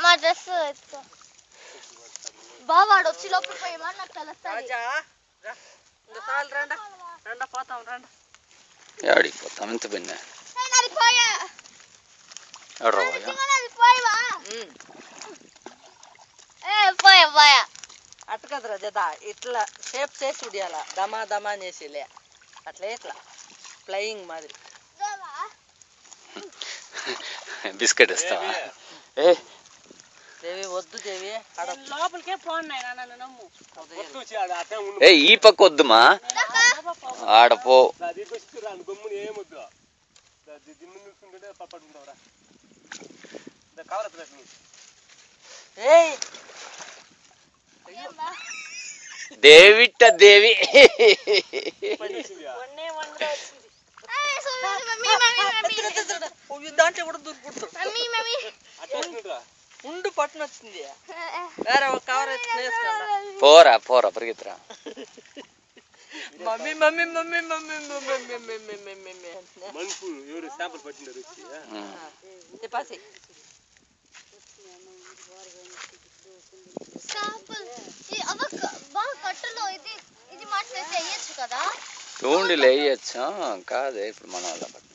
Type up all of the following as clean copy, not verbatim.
మా డ్రెస్ బావాడు వచ్చి లోపల పోయేమని నాకు తెలుస్తుంది. ఆడిపోతాం ఎంత పిన్న అట్ట కదరా జత ఇట్లా షేప్ చేసి ఉడియాల దమా దమా చేసిలే అట్లా ఇట్లా ఫ్లయింగ్ మాదిరి. బిస్కెట్ ఇస్తావా? దేవి వద్దు దేవి లోపలికే పోన్నాయి నన్ను నమ్ము. ఈ పక్క వద్దుమా ఆడపో. దేవిట్ట దేవి దాంట్లో కూడా దూరుకుంటు ఉండు పట్టున వచ్చింది. వేరే ఒక కవర్ పోరా పోరా పరిగెత్తరా. Mummy mummy mummy mummy mummy mummy తూండిలు వేయచ్చా కాదే ఇప్పుడు మన వాళ్ళ పట్ల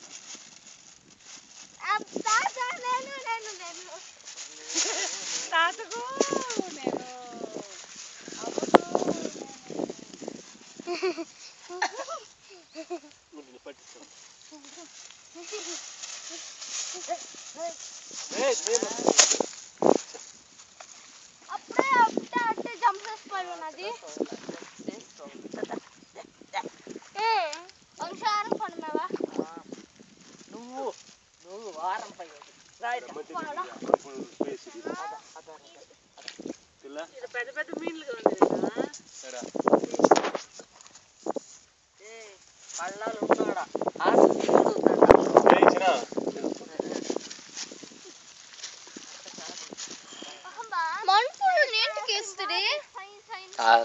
అప్పుడే జంప్ చేసిపోయినది. వంశారం పడమేవా నువ్వు నువ్వు వారం పై పెద్ద పెద్ద మీన్లుగా ఉంది పళ్ళాలు ఉన్నాడా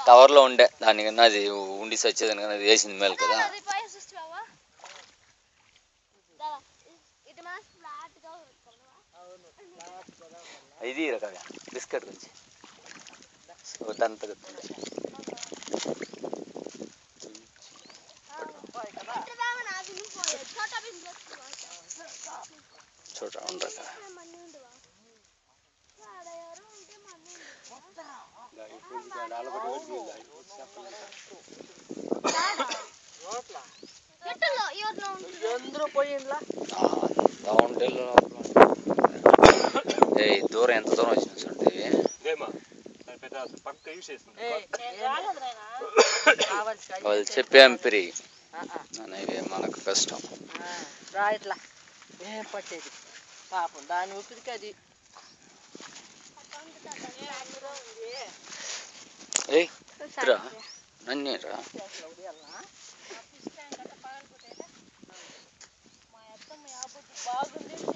కవర్లో ఉండే దానికన్నా అది ఉండి వచ్చేదానికన్నా అది వేసింది మేలు కదా. ఇది రకగా బిస్కెట్ గురించి వద్దంతగా చూడ ఉండక దూరం ఎంత దూరం వచ్చిన చూడండి. వాళ్ళు చెప్పాం పిరి అనేవి మనకు కష్టం. రా ఇట్లా ఏం పట్టేది పాపం దాని ఊపిరికి అది. నన్నేరా బాగుంది.